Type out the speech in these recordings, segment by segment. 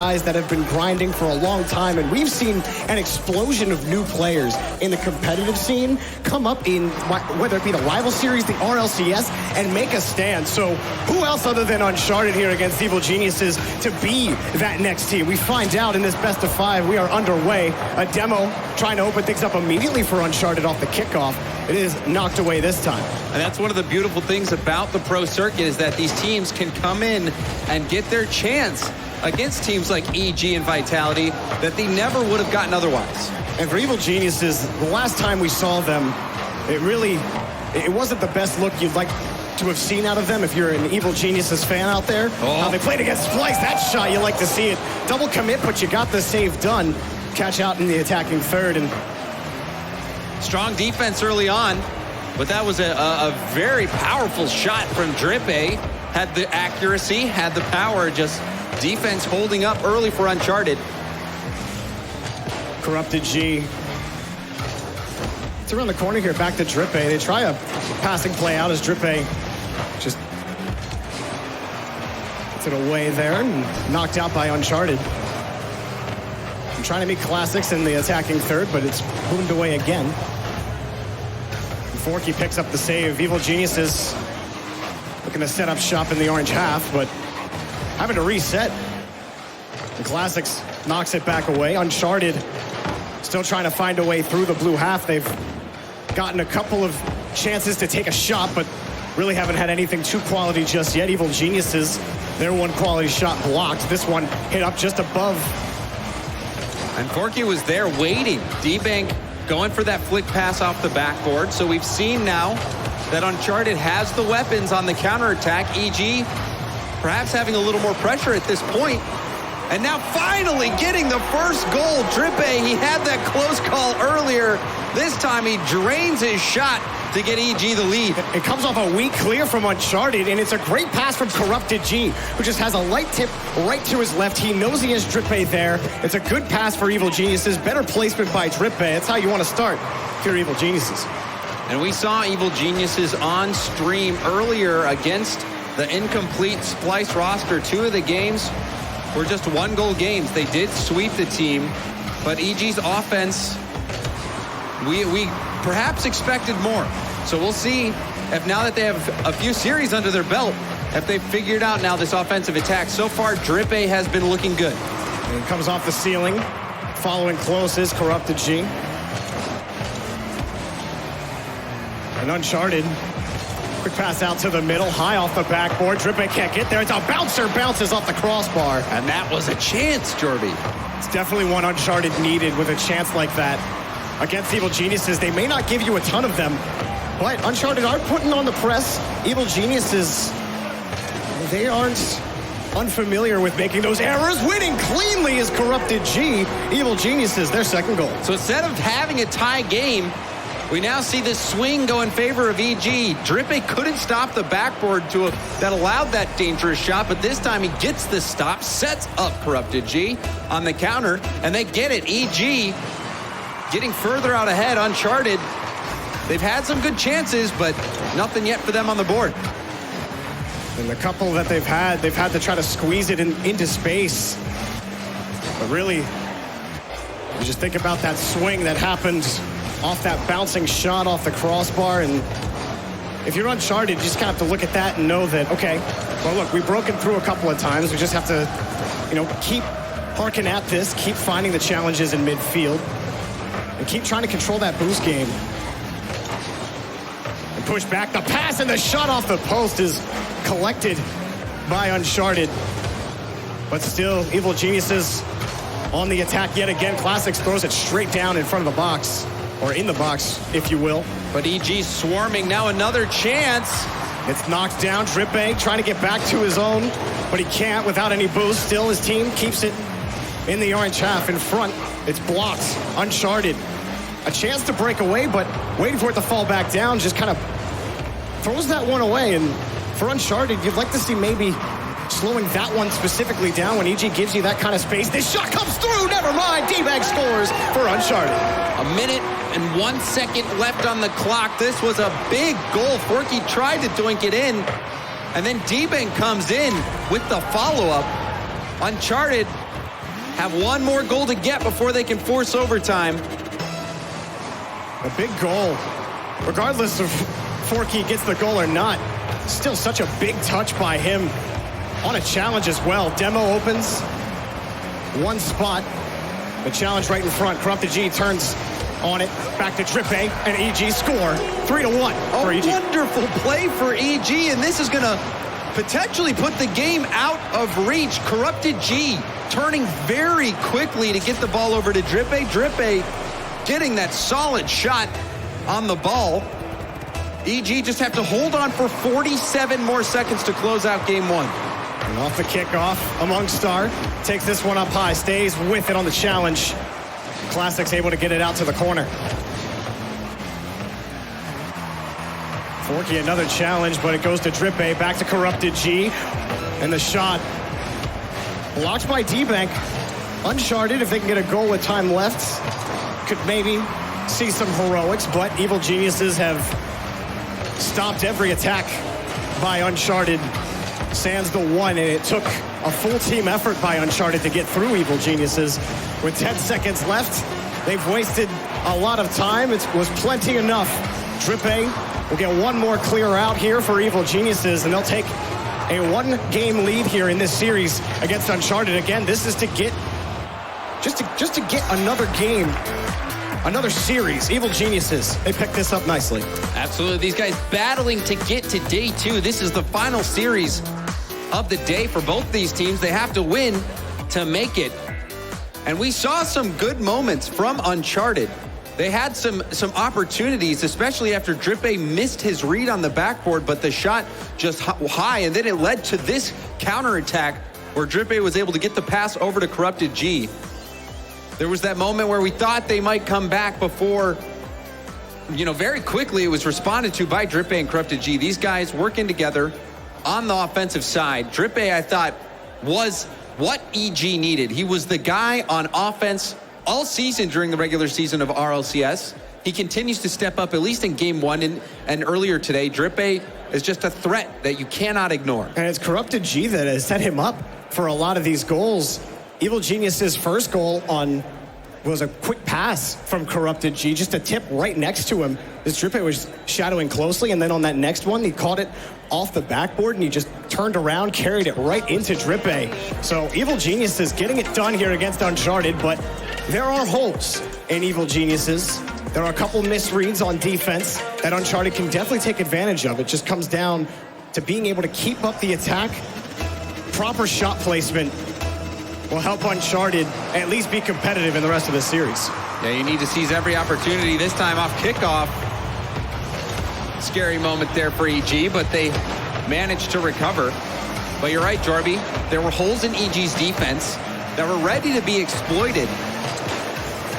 guys that have been grinding for a long time, and we've seen an explosion of new players in the competitive scene come up in, whether it be the rival series, the RLCS, and make a stand. So who else other than Uncharted here against Evil Geniuses to be that next team? We find out in this best of 5. We are underway. A demo trying to open things up immediately for Uncharted off the kickoff. It is knocked away this time. And that's one of the beautiful things about the Pro Circuit, is that these teams can come in and get their chance against teams like EG and Vitality that they never would have gotten otherwise. And for Evil Geniuses, the last time we saw them, it wasn't the best look you'd like to have seen out of them if you're an Evil Geniuses fan out there. They played against Splice. That shot, you like to see it. Double commit, but you got the save done. Catch out in the attacking third. And strong defense early on, but that was a very powerful shot from Drippe. Had the accuracy, had the power, just defense holding up early for Uncharted. Corrupted G. It's around the corner here, back to Drippe. They try a passing play out as Drippe just gets it away there and knocked out by Uncharted. I'm trying to meet Classics in the attacking third, but it's boomed away again. Forky picks up the save. Evil Geniuses looking to set up shop in the orange half, but having to reset. The Classics knocks it back away. Uncharted still trying to find a way through the blue half. They've gotten a couple of chances to take a shot, but really haven't had anything too quality just yet. Evil Geniuses, their one quality shot blocked. This one hit up just above. And Forky was there waiting. D-Bank going for that flick pass off the backboard. So we've seen now that Uncharted has the weapons on the counterattack. EG perhaps having a little more pressure at this point. And now finally getting the first goal. Drippe, he had that close call earlier. This time he drains his shot to get EG the lead. It comes off a weak clear from Uncharted, and it's a great pass from Corrupted G, who just has a light tip right to his left. He knows he has Drippe there. It's a good pass for Evil Geniuses. Better placement by Drippe. That's how you want to start if you're Evil Geniuses. And we saw Evil Geniuses on stream earlier against the incomplete Splice roster. 2 of the games were just 1-goal games. They did sweep the team, but EG's offense, we perhaps expected more. So we'll see if, now that they have a few series under their belt, if they've figured out now this offensive attack. So far, Drippe has been looking good. And it comes off the ceiling. Following close is Corrupted G. And Uncharted, quick pass out to the middle, high off the backboard. Drippe can't get there. It's a bouncer, bounces off the crossbar. And that was a chance, Jordy. It's definitely one Uncharted needed with a chance like that. Against Evil Geniuses, they may not give you a ton of them, but Uncharted are putting on the press. Evil Geniuses, they aren't unfamiliar with making those errors. Winning cleanly is Corrupted G. Evil Geniuses, their second goal. So instead of having a tie game, we now see this swing go in favor of EG. Drippe couldn't stop the backboard that allowed that dangerous shot, but this time he gets the stop, sets up Corrupted G on the counter, and they get it. EG getting further out ahead. Uncharted, they've had some good chances, but nothing yet for them on the board. And the couple that they've had to try to squeeze it into space. But really, you just think about that swing that happened off that bouncing shot off the crossbar, and if you're Uncharted, you just kind of have to look at that and know that, okay, well, look, we've broken through a couple of times. We just have to, keep harking at this, keep finding the challenges in midfield, and keep trying to control that boost game. And push back. The pass and the shot off the post is collected by Uncharted. But still, Evil Geniuses on the attack yet again. Classics throws it straight down in front of the box, or in the box, if you will. But EG swarming, now another chance. It's knocked down. Drippe trying to get back to his own, but he can't without any boost. Still, his team keeps it in the orange half in front. It's blocked. Uncharted, a chance to break away, but waiting for it to fall back down, just kind of throws that one away. And for Uncharted, you'd like to see maybe slowing that one specifically down when EG gives you that kind of space. This shot comes through, never mind. D-Bag scores for Uncharted. A minute and 1 second left on the clock. This was a big goal. Forky tried to doink it in, and then D-Bang comes in with the follow-up. Uncharted have one more goal to get before they can force overtime. A big goal. Regardless of Forky gets the goal or not, still such a big touch by him on a challenge as well. Demo opens one spot. The challenge right in front. Corrupted G turns on it. Back to Drippe and EG score. 3-1 for EG. Wonderful play for EG, and this is going to potentially put the game out of reach. Corrupted G turning very quickly to get the ball over to Drippe. Drippe getting that solid shot on the ball. EG just have to hold on for 47 more seconds to close out game one. And off the kickoff, Among Star takes this one up high, stays with it on the challenge. Classic's able to get it out to the corner. Forky another challenge, but it goes to Drippe, back to Corrupted G. And the shot blocked by D-Bank. Uncharted, if they can get a goal with time left, could maybe see some heroics, but Evil Geniuses have stopped every attack by Uncharted. Sans the one, and it took a full team effort by Uncharted to get through Evil Geniuses. With 10 seconds left, they've wasted a lot of time. It was plenty enough. Drippe will get one more clear out here for Evil Geniuses, and they'll take a one-game lead here in this series against Uncharted. Again, this is to get, just to get another game, another series. Evil Geniuses, they picked this up nicely. Absolutely, these guys battling to get to day two. This is the final series of the day for both these teams. They have to win to make it. And we saw some good moments from Uncharted. They had some opportunities, especially after Drippe missed his read on the backboard, but the shot just high, and then it led to this counterattack where Drippe was able to get the pass over to Corrupted G. There was that moment where we thought they might come back before, very quickly it was responded to by Drippe and Corrupted G. These guys working together on the offensive side. Drippe, I thought, was what EG needed. He was the guy on offense all season during the regular season of RLCS. He continues to step up, at least in game one and earlier today. Drippe is just a threat that you cannot ignore. And it's Corrupted G that has set him up for a lot of these goals. Evil Genius's first goal was a quick pass from Corrupted G, just a tip right next to him. This Drippe was shadowing closely, and then on that next one, he caught it off the backboard, and he just turned around, carried it right into Drippe. So Evil Geniuses getting it done here against Uncharted, but there are holes in Evil Geniuses. There are a couple misreads on defense that Uncharted can definitely take advantage of. It just comes down to being able to keep up the attack. Proper shot placement will help Uncharted at least be competitive in the rest of the series. Yeah, you need to seize every opportunity, this time off kickoff. Scary moment there for EG, but they managed to recover. But you're right, Jorby. There were holes in EG's defense that were ready to be exploited,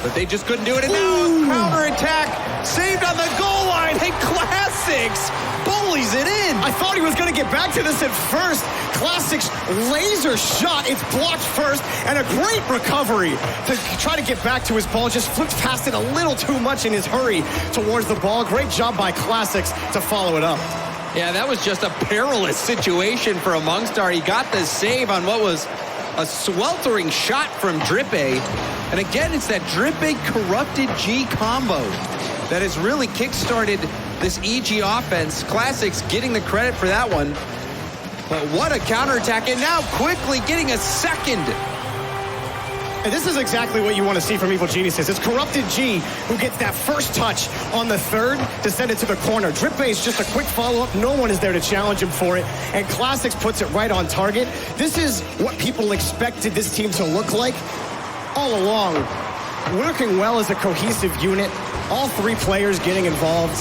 but they just couldn't do it. And now a counterattack saved on the goal line. Hey, Classics bullies it in. I thought he was going to get back to this at first. Classics laser shot. It's blocked first, and a great recovery to try to get back to his ball. Just flipped past it a little too much in his hurry towards the ball. Great job by Classics to follow it up. Yeah, that was just a perilous situation for Among Star. He got the save on what was a sweltering shot from Drippe. And again, it's that Drippe Corrupted G combo that has really kick-started this EG offense. Classics getting the credit for that one. But what a counterattack, and now quickly getting a second. And this is exactly what you want to see from Evil Geniuses. It's Corrupted G who gets that first touch on the third to send it to the corner. Drippe is just a quick follow-up. No one is there to challenge him for it. And Classics puts it right on target. This is what people expected this team to look like all along. Working well as a cohesive unit. All three players getting involved.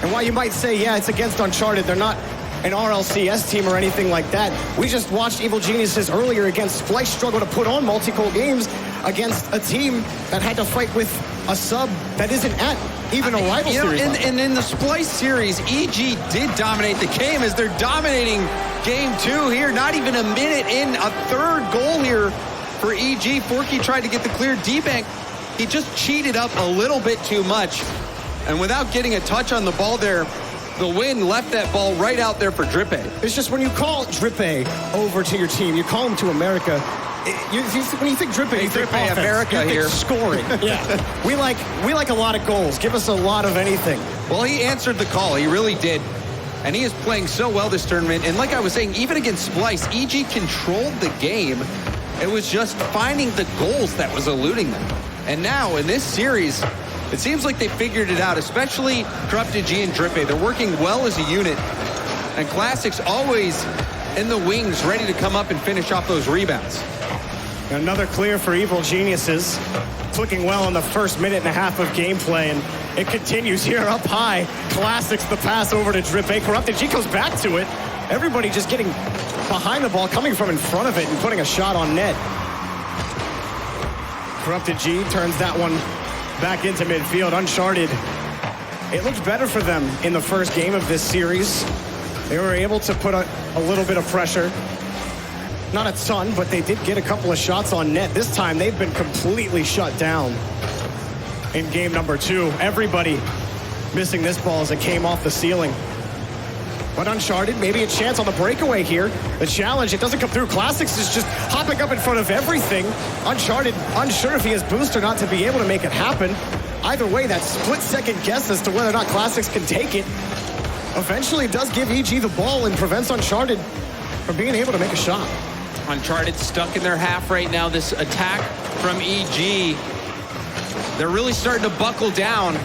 And while you might say, yeah, it's against Uncharted, they're not an RLCS team or anything like that. We just watched Evil Geniuses earlier against Splice struggle to put on multi-goal games against a team that had to fight with a sub that isn't at even a rival series. And in the Splice series, EG did dominate the game as they're dominating game two here. Not even a minute in, a third goal here for EG. Forky tried to get the clear. D-Bank, he just cheated up a little bit too much. And without getting a touch on the ball there, the wind left that ball right out there for Drippe. It's just when you call Drippe over to your team, you call him to America, when you think Drippy, you think offense. America you think here. scoring. Yeah, we like a lot of goals. Give us a lot of anything. Well, he answered the call. He really did. And he is playing so well this tournament. And like I was saying, even against Splice, EG controlled the game. It was just finding the goals that was eluding them. And now in this series, it seems like they figured it out, especially Corrupted G and Drippy. They're working well as a unit. And Classic's always in the wings, ready to come up and finish off those rebounds. Another clear for Evil Geniuses. It's looking well in the first minute and a half of gameplay, and it continues here up high. Classics the pass over to Drippy. Corrupted G goes back to it. Everybody just getting behind the ball, coming from in front of it and putting a shot on net. Corrupted G turns that one back into midfield. Uncharted, it looked better for them in the first game of this series. They were able to put a little bit of pressure. Not a ton, but they did get a couple of shots on net. This time, they've been completely shut down in game number 2. Everybody missing this ball as it came off the ceiling. But Uncharted, maybe a chance on the breakaway here. The challenge, it doesn't come through. Classics is just hopping up in front of everything. Uncharted, unsure if he has boost or not to be able to make it happen. Either way, that split-second guess as to whether or not Classics can take it eventually does give EG the ball and prevents Uncharted from being able to make a shot. Uncharted stuck in their half right now. This attack from EG, they're really starting to buckle down.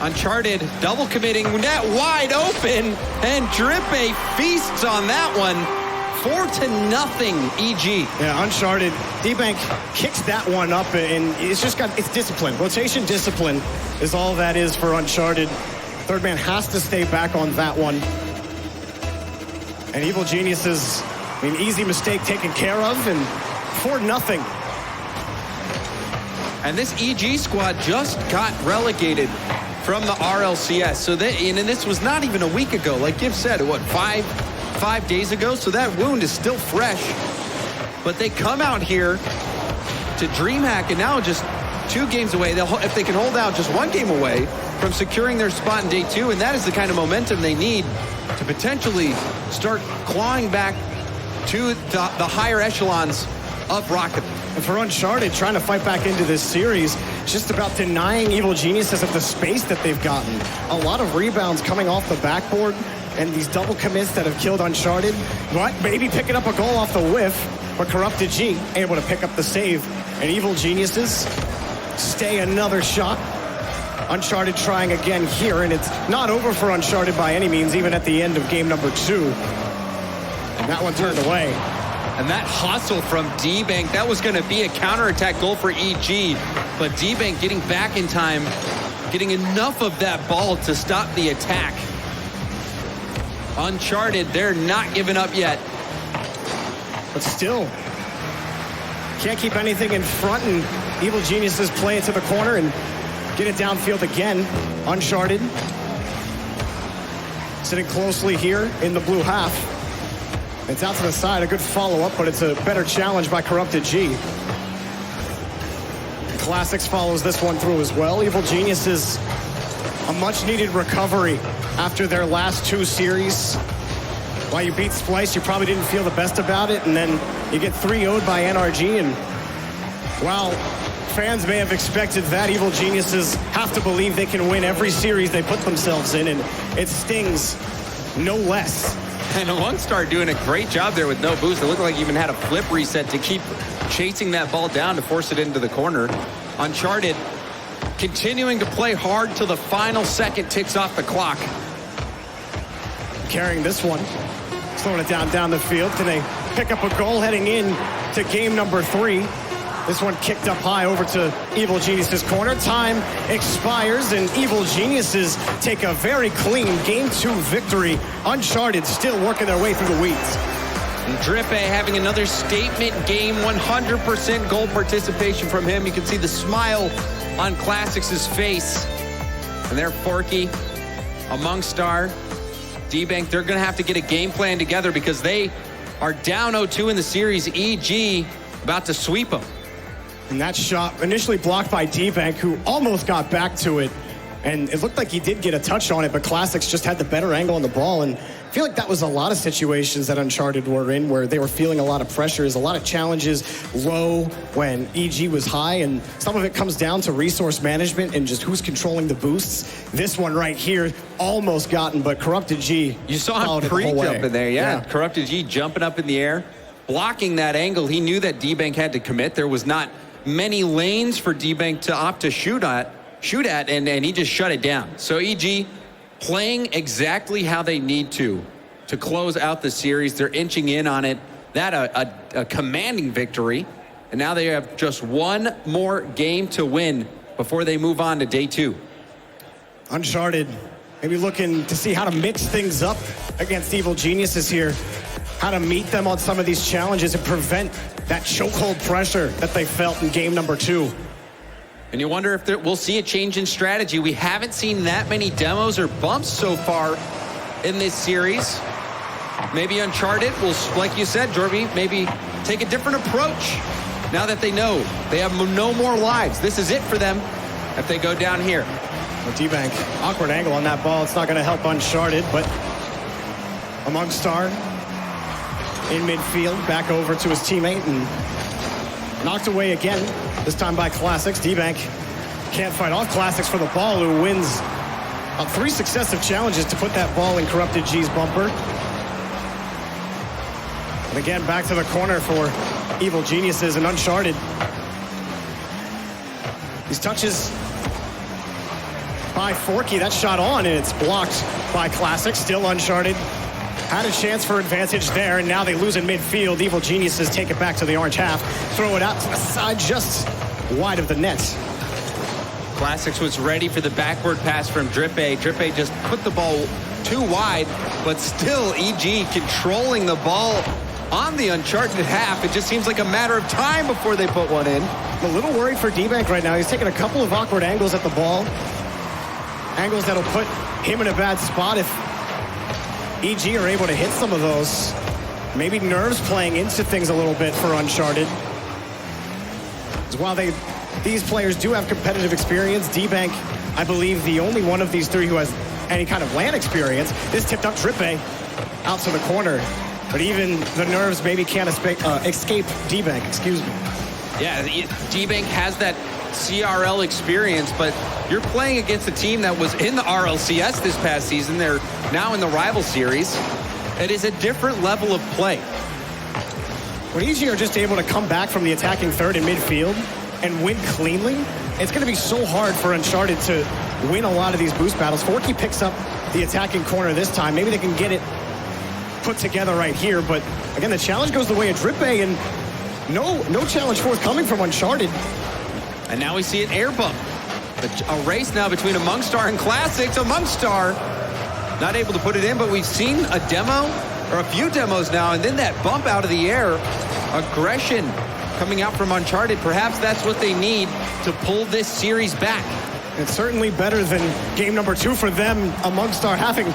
Uncharted double committing, net wide open, and Drippy feasts on that one. 4-0 EG. Yeah, Uncharted, D-Bank kicks that one up, and it's discipline. Rotation discipline is all that is for Uncharted. Third man has to stay back on that one. And Evil Geniuses, an easy mistake taken care of, and 4-0. And this EG squad just got relegated from the RLCS. So and this was not even a week ago. Like Gibbs said, what, five days ago? So that wound is still fresh. But they come out here to DreamHack, and now just 2 games away. If they can hold out just 1 game away from securing their spot in day 2, and that is the kind of momentum they need to potentially start clawing back to the higher echelons of Rocket. And for Uncharted, trying to fight back into this series, just about denying Evil Geniuses of the space that they've gotten. A lot of rebounds coming off the backboard, and these double commits that have killed Uncharted, but maybe picking up a goal off the whiff, but Corrupted G able to pick up the save. And Evil Geniuses stay another shot. Uncharted trying again here, and it's not over for Uncharted by any means, even at the end of game number 2. And that one turned away. And that hustle from D-Bank, that was going to be a counterattack goal for EG. But D-Bank getting back in time, getting enough of that ball to stop the attack. Uncharted, they're not giving up yet. But still, can't keep anything in front, and Evil Geniuses play it to the corner and get it downfield again. Uncharted sitting closely here in the blue half. It's out to the side, a good follow-up, but it's a better challenge by Corrupted G. Classics follows this one through as well. Evil Geniuses, a much-needed recovery after their last 2 series. While you beat Splice, you probably didn't feel the best about it, and then you get 3-0'd by NRG, and while fans may have expected that, Evil Geniuses have to believe they can win every series they put themselves in, and it stings no less. And Longstar doing a great job there with no boost. It looked like he even had a flip reset to keep chasing that ball down to force it into the corner. Uncharted continuing to play hard till the final second ticks off the clock. Carrying this one, slowing it down the field. Can they pick up a goal heading in to game number 3? This one kicked up high over to Evil Geniuses' corner. Time expires, and Evil Geniuses take a very clean Game 2 victory. Uncharted still working their way through the weeds. And Drippy having another statement game, 100% goal participation from him. You can see the smile on Classics' face. And there, Forky, Among Star, D-Bank, they're going to have to get a game plan together because they are down 0-2 in the series. EG about to sweep them. And that shot initially blocked by D-Bank, who almost got back to it. And it looked like he did get a touch on it, but Classics just had the better angle on the ball. And feel like that was a lot of situations that Uncharted were in where they were feeling a lot of pressures, a lot of challenges low when EG was high, and some of it comes down to resource management and just who's controlling the boosts. This one right here, almost gotten, but Corrupted G. You saw him pre-jumping there, yeah. Corrupted G jumping up in the air, blocking that angle. He knew that D-Bank had to commit. There was not many lanes for D-Bank to opt to shoot at, and he just shut it down. So EG playing exactly how they need to close out the series. They're inching in on it. That a commanding victory. And now they have just one more game to win before they move on to day 2. Uncharted maybe looking to see how to mix things up against Evil Geniuses here. How to meet them on some of these challenges and prevent that chokehold pressure that they felt in game number 2. And you wonder if we'll see a change in strategy. We haven't seen that many demos or bumps so far in this series. Maybe Uncharted will, like you said, Jorby, maybe take a different approach now that they know they have no more lives. This is it for them if they go down here. Well, D-Bank, awkward angle on that ball. It's not going to help Uncharted, but Amongstar in midfield, back over to his teammate, and knocked away again, this time by Classics. D-Bank can't fight off Classics for the ball, who wins 3 successive challenges to put that ball in Corrupted G's bumper. And again, back to the corner for Evil Geniuses and Uncharted. These touches by Forky, that shot on, and it's blocked by Classics. Still Uncharted had a chance for advantage there, and now they lose in midfield. Evil Geniuses take it back to the orange half, throw it out to the side, just wide of the net. Classics was ready for the backward pass from Drippe. Drippe just put the ball too wide, but still EG controlling the ball on the Uncharted half. It just seems like a matter of time before they put one in. I'm a little worried for D-Bank right now. He's taking a couple of awkward angles at the ball. Angles that'll put him in a bad spot if EG are able to hit some of those. Maybe nerves playing into things a little bit for Uncharted. While these players do have competitive experience, D-Bank, I believe, the only one of these 3 who has any kind of LAN experience. This tipped up Drippe out to the corner. But even the nerves maybe can't escape D-Bank, excuse me. Yeah, D-Bank has that CRL experience, but you're playing against a team that was in the RLCS this past season. They're now in the rival series. It is a different level of play. When EG are just able to come back from the attacking third in midfield and win cleanly, it's going to be so hard for Uncharted to win a lot of these boost battles. Forky picks up the attacking corner this time. Maybe they can get it put together right here, but again, the challenge goes the way of Drippe, and no challenge forthcoming from Uncharted. And now we see an air bump. A race now between Amongstar and Classics. Amongstar not able to put it in, but we've seen a demo, or a few demos now, and then that bump out of the air. Aggression coming out from Uncharted. Perhaps that's what they need to pull this series back. It's certainly better than game number 2 for them. Amongstar having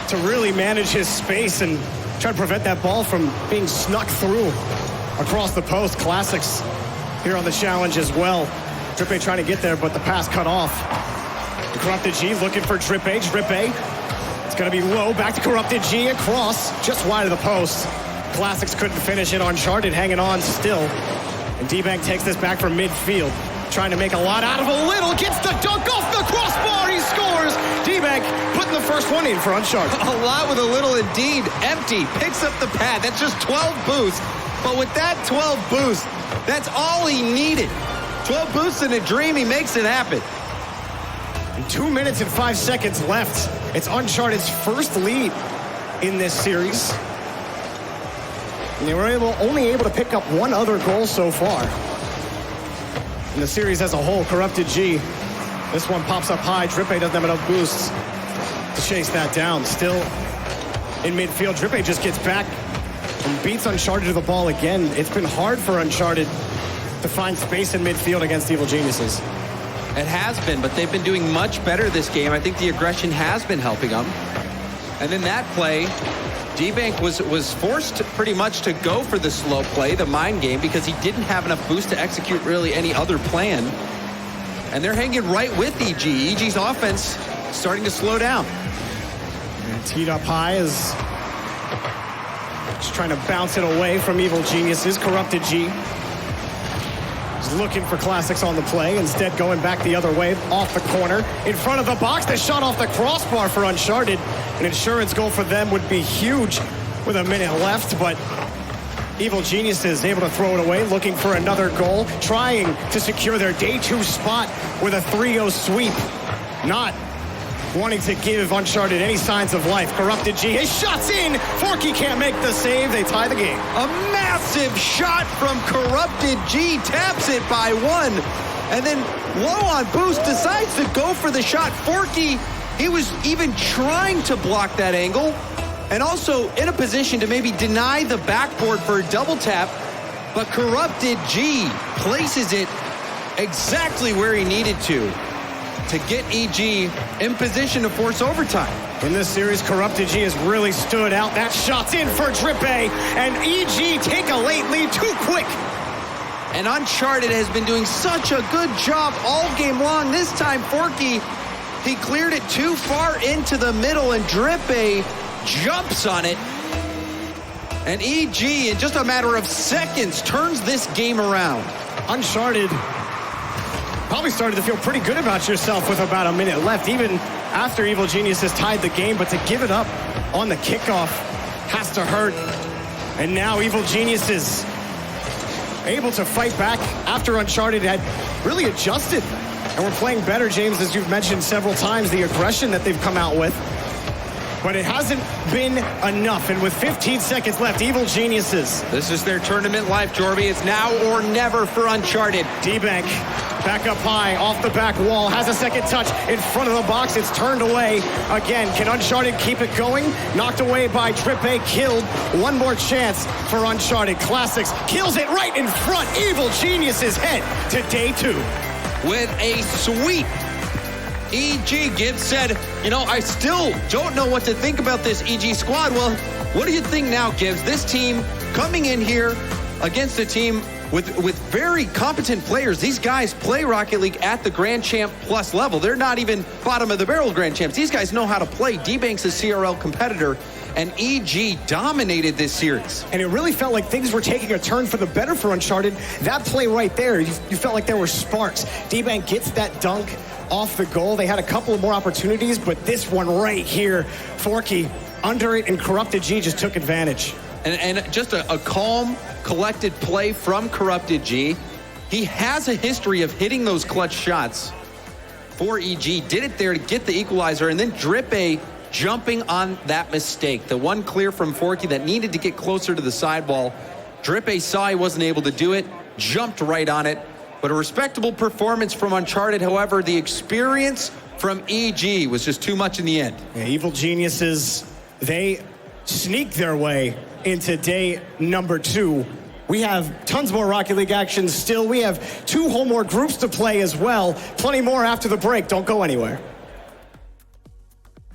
to really manage his space and try to prevent that ball from being snuck through across the post. Classics here on the challenge as well. Drippe trying to get there, but the pass cut off. The Corrupted G looking for Drippe. Drippe, it's going to be low. Back to Corrupted G, across, just wide of the post. Classics couldn't finish it. Uncharted hanging on still. And D-Bank takes this back from midfield. Trying to make a lot out of a little. Gets the dunk off the crossbar. He scores. D-Bank putting the first one in for Uncharted. A lot with a little indeed. Empty. Picks up the pad. That's just 12 boosts. But with that 12 boosts, that's all he needed. 12 boosts in a dream. He makes it happen. And 2 minutes and 5 seconds left. It's Uncharted's first lead in this series. And they were only able to pick up one other goal so far. In the series as a whole, Corrupted G. This one pops up high. Drippe doesn't have enough boosts to chase that down. Still in midfield, Drippe just gets back and beats Uncharted to the ball again. It's been hard for Uncharted to find space in midfield against Evil Geniuses. It has been, but they've been doing much better this game. I think the aggression has been helping them. And in that play, D-Bank was forced pretty much to go for the slow play, the mind game, because he didn't have enough boost to execute really any other plan. And they're hanging right with EG. EG's offense starting to slow down. And teed up high is just trying to bounce it away from Evil Geniuses. Corrupted G is looking for Classics on the play, instead going back the other way, off the corner, in front of the box. They shot off the crossbar for Uncharted. An insurance goal for them would be huge with a minute left, but Evil Geniuses able to throw it away, looking for another goal, trying to secure their day 2 spot with a 3-0 sweep. Not wanting to give Uncharted any signs of life. Corrupted G, his shot's in! Forky can't make the save, they tie the game. A massive shot from Corrupted G, taps it by 1, and then low on boost decides to go for the shot. Forky, he was even trying to block that angle, and also in a position to maybe deny the backboard for a double tap, but Corrupted G places it exactly where he needed to get EG in position to force overtime. In this series, Corrupted G has really stood out. That shot's in for Drippe, and EG take a late lead too quick. And Uncharted has been doing such a good job all game long. This time, Forky, he cleared it too far into the middle, and Drippe jumps on it. And EG, in just a matter of seconds, turns this game around. Uncharted probably started to feel pretty good about yourself with about a minute left, even after Evil Geniuses tied the game, but to give it up on the kickoff has to hurt. And now Evil Geniuses able to fight back after Uncharted had really adjusted. And we're playing better, James, as you've mentioned several times, the aggression that they've come out with. But it hasn't been enough, and with 15 seconds left, Evil Geniuses. This is their tournament life, Jorby. It's now or never for Uncharted. D-Bank back up high, off the back wall, has a second touch in front of the box. It's turned away again. Can Uncharted keep it going? Knocked away by Drippe, killed. One more chance for Uncharted. Classics kills it right in front. Evil Geniuses head to day 2. With a sweep. EG, Gibbs said, I still don't know what to think about this EG squad. Well, what do you think now, Gibbs? This team coming in here against a team with very competent players. These guys play Rocket League at the Grand Champ Plus level. They're not even bottom of the barrel Grand Champs. These guys know how to play. D-Bank's a CRL competitor, and EG dominated this series. And it really felt like things were taking a turn for the better for Uncharted. That play right there, you felt like there were sparks. D-Bank gets that dunk off the goal. They had a couple of more opportunities, but this one right here, Forky under it, and Corrupted G just took advantage. And just a calm, collected play from Corrupted G. He has a history of hitting those clutch shots for EG. Did it there to get the equalizer, and then Drippe jumping on that mistake. The one clear from Forky that needed to get closer to the sidewall. Drippe saw he wasn't able to do it, jumped right on it. But a respectable performance from Uncharted. However, the experience from EG was just too much in the end. Yeah, Evil Geniuses, they sneak their way into day number 2. We have tons more Rocket League action still. We have 2 whole more groups to play as well. Plenty more after the break. Don't go anywhere.